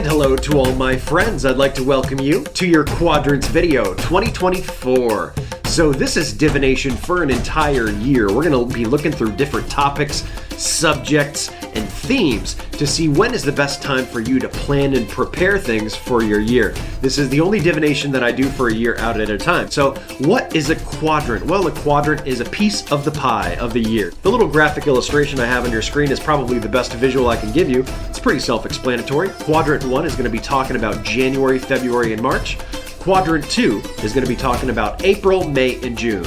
And hello to all my friends. I'd like to welcome you to your Quadrants video 2024. So this is divination for an entire year. We're going to be looking through different topics, subjects, and themes to see when is the best time for you to plan and prepare things for your year. This is the only divination that I do for a year out at a time. So what is a quadrant? Well, a quadrant is a piece of the pie of the year. The little graphic illustration I have on your screen is probably the best visual I can give you. It's pretty self-explanatory. Quadrant 1 is going to be talking about January, February, and March. Quadrant 2 is going to be talking about April, May, and June.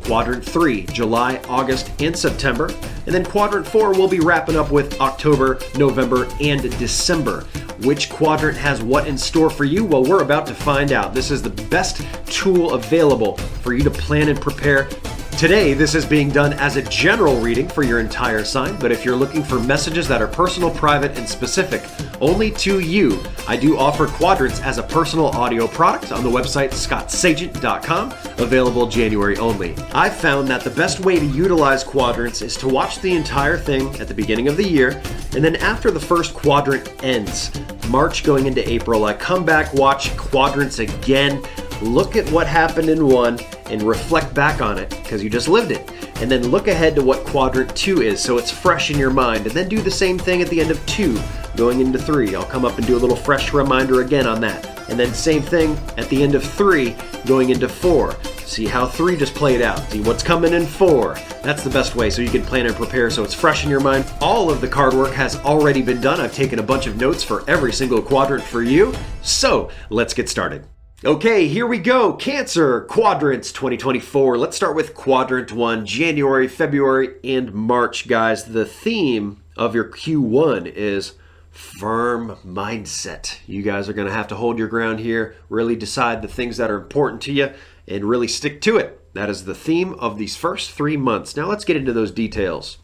Quadrant 3, July, August, and September. And then Quadrant 4 will be wrapping up with October, November, and December. Which quadrant has what in store for you? Well, we're about to find out. This is the best tool available for you to plan and prepare. Today, this is being done as a general reading for your entire sign, but if you're looking for messages that are personal, private, and specific only to you, I do offer quadrants as a personal audio product on the website scottsagent.com, available January only. I've found that the best way to utilize quadrants is to watch the entire thing at the beginning of the year, and then after the first quadrant ends, March going into April, I come back, watch quadrants again, look at what happened in one, and reflect back on it because you just lived it. And then look ahead to what quadrant 2 is so it's fresh in your mind. And then do the same thing at the end of 2 going into 3. I'll come up and do a little fresh reminder again on that. And then same thing at the end of 3 going into 4. See how 3 just played out. See what's coming in 4. That's the best way so you can plan and prepare so it's fresh in your mind. All of the card work has already been done. I've taken a bunch of notes for every single quadrant for you. So let's get started. Okay, here we go. Cancer, Quadrants 2024. Let's start with Quadrant 1, January, February, and March, guys. The theme of your Q1 is firm mindset. You guys are going to have to hold your ground here, really decide the things that are important to you, and really stick to it. That is the theme of these first 3 months. Now let's get into those details.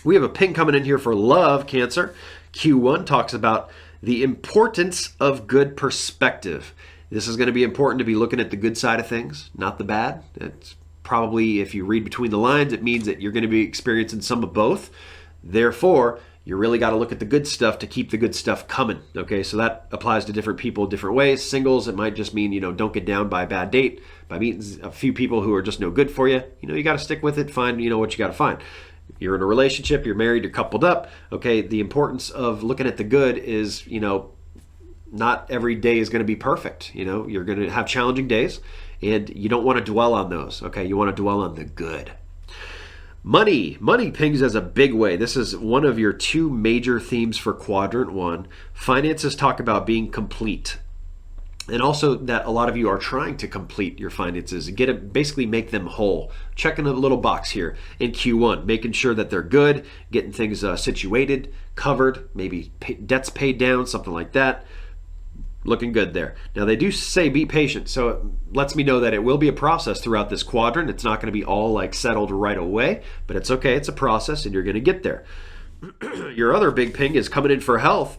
We have a ping coming in here for love, Cancer. Q1 talks about the importance of good perspective. This is going to be important to be looking at the good side of things, not the bad. It's probably, if you read between the lines, it means that you're going to be experiencing some of both. Therefore, you really got to look at the good stuff to keep the good stuff coming. Okay, so that applies to different people different ways. Singles, it might just mean, don't get down by a bad date, by meeting a few people who are just no good for you. You got to stick with it, find, what you got to find. You're in a relationship, you're married, you're coupled up. Okay, the importance of looking at the good is, not every day is going to be perfect. You're going to have challenging days and you don't want to dwell on those. Okay. You want to dwell on the good. Money pings as a big way. This is one of your 2 major themes for Quadrant 1. Finances talk about being complete. And also that a lot of you are trying to complete your finances and basically make them whole. Checking a little box here in Q1, making sure that they're good, getting things situated, covered, maybe debts paid down, something like that. Looking good there. Now they do say be patient, so it lets me know that it will be a process throughout this quadrant. It's not going to be all settled right away, but it's okay. It's a process and you're going to get there. Your other big ping is coming in for health.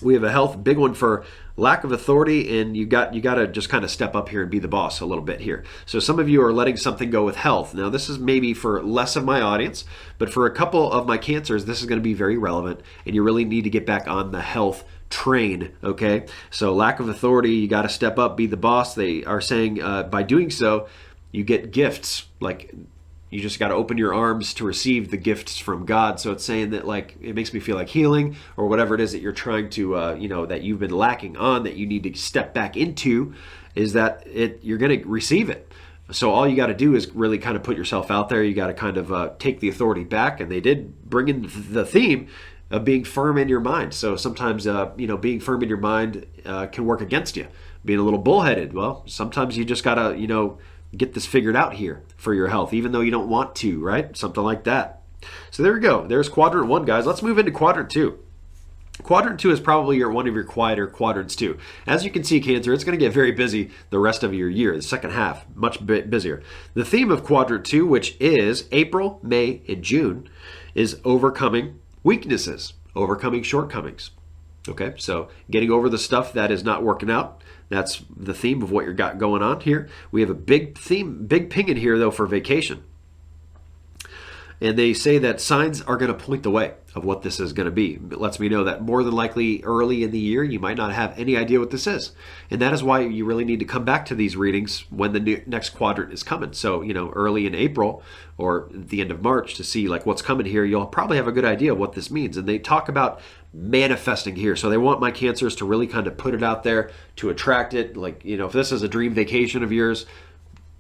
We have a health big one for lack of authority, and you got to just kind of step up here and be the boss a little bit here. So some of you are letting something go with health. Now this is maybe for less of my audience, but for a couple of my cancers, this is going to be very relevant, and you really need to get back on the health train. Okay, so lack of authority, you got to step up, be the boss. They are saying by doing so, you get gifts. You just got to open your arms to receive the gifts from God. So it's saying that it makes me feel like healing or whatever it is that you're trying to, that you've been lacking on, that you need to step back into, is that you're going to receive it. So all you got to do is really kind of put yourself out there. You got to kind of take the authority back. And they did bring in the theme of being firm in your mind. So sometimes, being firm in your mind can work against you. Being a little bullheaded. Well, sometimes you just got to, get this figured out here for your health, even though you don't want to, right? Something like that. So there we go. There's Quadrant 1, guys. Let's move into Quadrant 2. Quadrant 2 is probably one of your quieter quadrants too. As you can see, Cancer, it's going to get very busy the rest of your year. The second half, much busier. The theme of Quadrant 2, which is April, May, and June, is overcoming weaknesses, overcoming shortcomings. Okay, so getting over the stuff that is not working out. That's the theme of what you got going on here. We have a big theme, big ping in here though for vacation. And they say that signs are going to point the way of what this is going to be. It lets me know that more than likely early in the year, you might not have any idea what this is. And that is why you really need to come back to these readings when the next quadrant is coming. So, early in April or the end of March to see like what's coming here, you'll probably have a good idea of what this means. And they talk about manifesting here. So they want my Cancers to really kind of put it out there to attract it. Like, if this is a dream vacation of yours,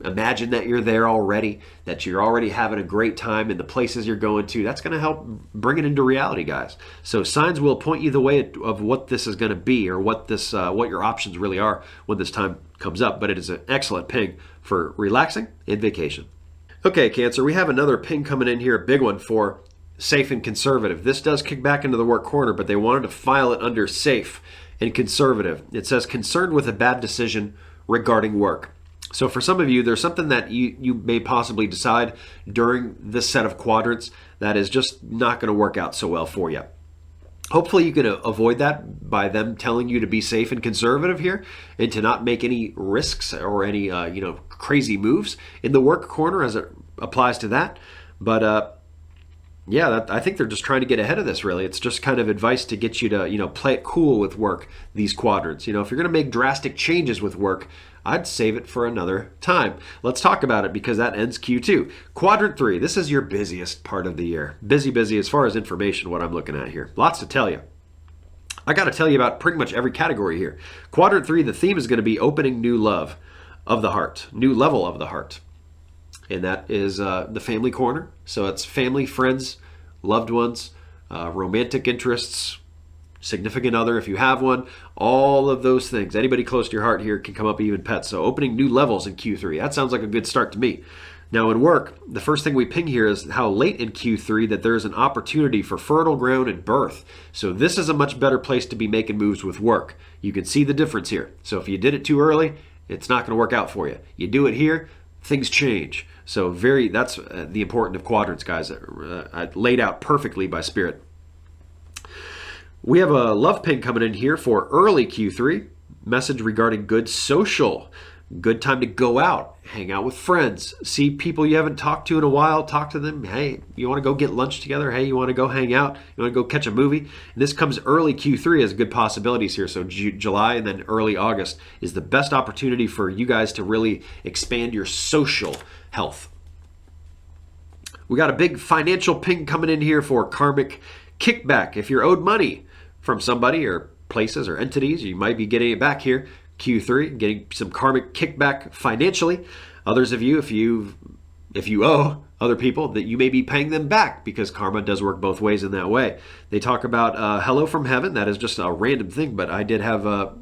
imagine that you're there already, that you're already having a great time in the places you're going to. That's going to help bring it into reality, guys. So signs will point you the way of what this is going to be, or what your options really are when this time comes up. But it is an excellent ping for relaxing and vacation. Okay, Cancer, we have another ping coming in here, a big one for safe and conservative. This does kick back into the work corner, but they wanted to file it under safe and conservative. It says concerned with a bad decision regarding work. So for some of you, there's something that you may possibly decide during this set of quadrants that is just not going to work out so well for you. Hopefully you can avoid that by them telling you to be safe and conservative here and to not make any risks or any crazy moves in the work corner as it applies to that. But I think they're just trying to get ahead of this, really. It's just kind of advice to get you to, play it cool with work, these quadrants. If you're going to make drastic changes with work, I'd save it for another time. Let's talk about it because that ends Q2. Quadrant 3, this is your busiest part of the year. Busy as far as information, what I'm looking at here. Lots to tell you. I got to tell you about pretty much every category here. Quadrant 3, the theme is going to be opening new love of the heart, new level of the heart. And that is the family corner. So it's family, friends, loved ones, romantic interests, significant other if you have one, all of those things. Anybody close to your heart here can come up, even pets. So opening new levels in Q3. That sounds like a good start to me. Now in work, the first thing we ping here is how late in Q3 that there's an opportunity for fertile ground and birth. So this is a much better place to be making moves with work. You can see the difference here. So if you did it too early, it's not going to work out for you. You do it here, things change. So that's the importance of quadrants, guys. Laid out perfectly by Spirit. We have a love ping coming in here for early Q3. Message regarding good social. Good time to go out, hang out with friends, see people you haven't talked to in a while, talk to them. Hey, you want to go get lunch together? Hey, you want to go hang out? You want to go catch a movie? And this comes early Q3 as good possibilities here. So July and then early August is the best opportunity for you guys to really expand your social health. We got a big financial ping coming in here for karmic kickback. If you're owed money from somebody or places or entities, you might be getting it back here. Q3, getting some karmic kickback financially. Others of you, if you owe other people, that you may be paying them back because karma does work both ways in that way. They talk about hello from heaven. That is just a random thing, but I did have a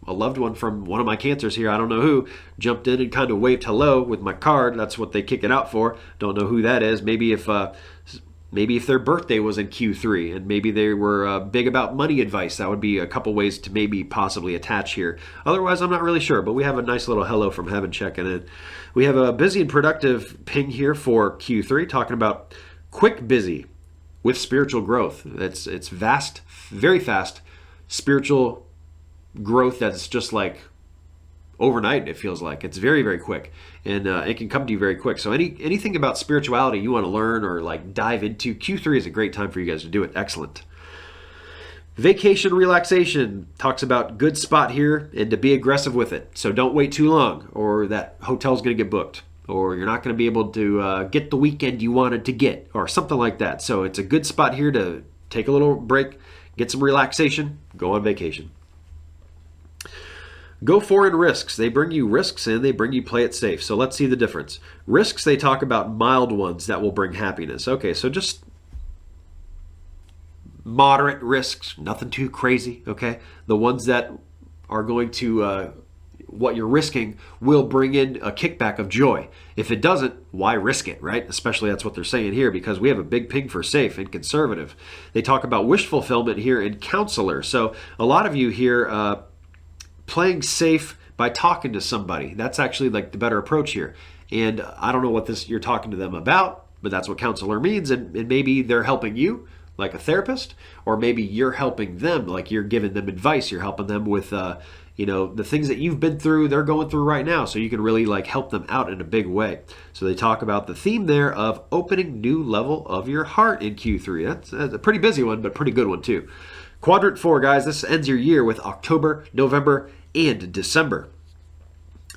loved one from one of my Cancers here, I don't know who, jumped in and kind of waved hello with my card. That's what they kick it out for. Don't know who that is. Maybe if their birthday was in Q3 and maybe they were big about money advice, that would be a couple ways to maybe possibly attach here. Otherwise, I'm not really sure, but we have a nice little hello from heaven checking in. We have a busy and productive ping here for Q3, talking about quick busy with spiritual growth. It's vast, very fast spiritual growth that's just like overnight. It feels like it's very, very quick, and it can come to you very quick. So anything about spirituality you want to learn or like dive into, Q3 is a great time for you guys to do it. Excellent. Vacation relaxation talks about good spot here and to be aggressive with it. So don't wait too long or that hotel's going to get booked or you're not going to be able to get the weekend you wanted to get or something like that. So it's a good spot here to take a little break, get some relaxation, go on vacation. Go foreign risks. They bring you risks and they bring you play it safe. So let's see the difference. Risks, they talk about mild ones that will bring happiness. Okay, so just moderate risks, nothing too crazy, okay? The ones that are going to, what you're risking will bring in a kickback of joy. If it doesn't, why risk it, right? Especially that's what they're saying here because we have a big ping for safe and conservative. They talk about wish fulfillment here in counselor. So a lot of you here, playing safe by talking to somebody. That's actually like the better approach here. And I don't know what you're talking to them about, but that's what counselor means. And maybe they're helping you like a therapist, or maybe you're helping them, like you're giving them advice. You're helping them with, the things that you've been through, they're going through right now. So you can really like help them out in a big way. So they talk about the theme there of opening new level of your heart in Q3. That's a pretty busy one, but pretty good one too. Quadrant 4, guys, this ends your year with October, November, and December.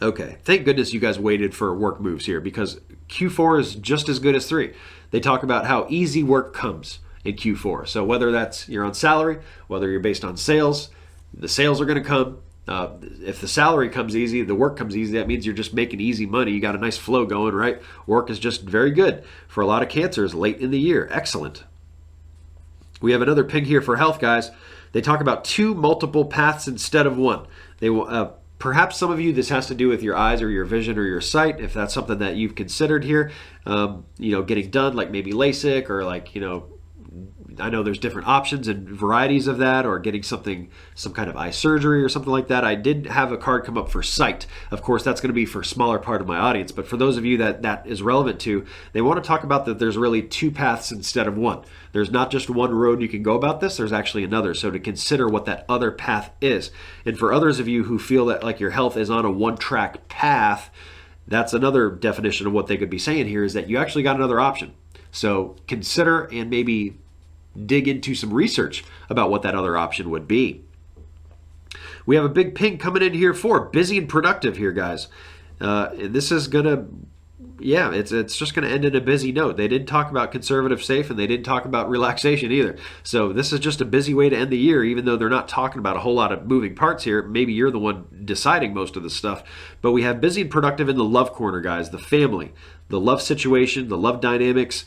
Okay, thank goodness you guys waited for work moves here, because Q4 is just as good as 3. They talk about how easy work comes in Q4. So whether that's you're on salary, whether you're based on sales, the sales are going to come. If the salary comes easy, the work comes easy, that means you're just making easy money. You got a nice flow going, right? Work is just very good for a lot of cancers late in the year. Excellent. We have another ping here for health, guys. They talk about 2 multiple paths instead of 1. They perhaps some of you, this has to do with your eyes or your vision or your sight, if that's something that you've considered here. Getting done, like maybe LASIK, or like, I know there's different options and varieties of that, or getting some kind of eye surgery or something like that. I did have a card come up for sight. Of course, that's going to be for a smaller part of my audience, but for those of you that is relevant to, they want to talk about that there's really 2 paths instead of 1. There's not just one road you can go about this, there's actually another. So to consider what that other path is. And for others of you who feel that like your health is on a one-track path, that's another definition of what they could be saying here, is that you actually got another option. So consider and maybe dig into some research about what that other option would be. We have a big ping coming in here for busy and productive here, guys. This is gonna, it's just gonna end in a busy note. They didn't talk about conservative safe, and they didn't talk about relaxation either. So this is just a busy way to end the year, even though they're not talking about a whole lot of moving parts here. Maybe you're the one deciding most of the stuff. But we have busy and productive in the love corner, guys. The family, the love situation, the love dynamics,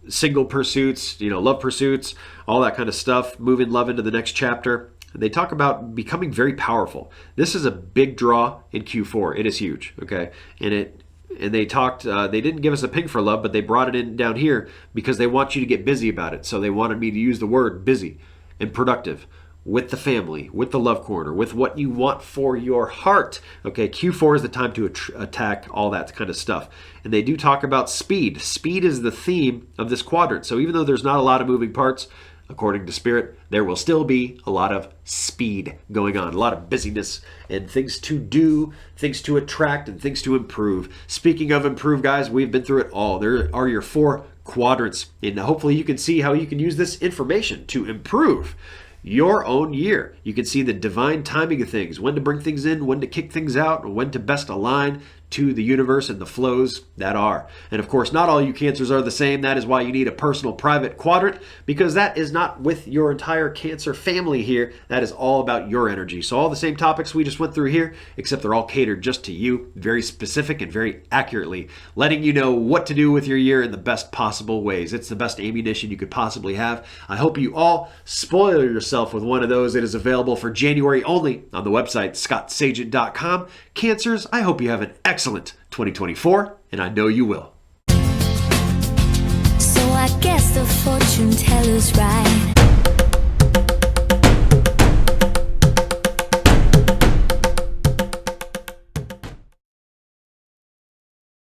single pursuits, love pursuits, all that kind of stuff, moving love into the next chapter. They talk about becoming very powerful. This is a big draw in Q4. It is huge, okay? And they talked, they didn't give us a ping for love, but they brought it in down here because they want you to get busy about it. So they wanted me to use the word busy and productive with the family, with the love corner, with what you want for your heart. Okay, Q4 is the time to attack all that kind of stuff. And they do talk about speed. Speed is the theme of this quadrant. So even though there's not a lot of moving parts, according to Spirit, there will still be a lot of speed going on, a lot of busyness and things to do, things to attract, and things to improve. Speaking of improve, guys, we've been through it all. There are your 4 quadrants, and hopefully you can see how you can use this information to improve your own year. You can see the divine timing of things, when to bring things in, when to kick things out, and when to best align to the universe and the flows that are. And of course, not all you cancers are the same. That is why you need a personal private quadrant, because that is not with your entire cancer family here. That is all about your energy. So all the same topics we just went through here, except they're all catered just to you, very specific and very accurately, letting you know what to do with your year in the best possible ways. It's the best ammunition you could possibly have. I hope you all spoil yourself with one of those. It is available for January only on the website, scottsagent.com. Cancers, I hope you have an excellent 2024, and I know you will. So I guess the fortune teller's right.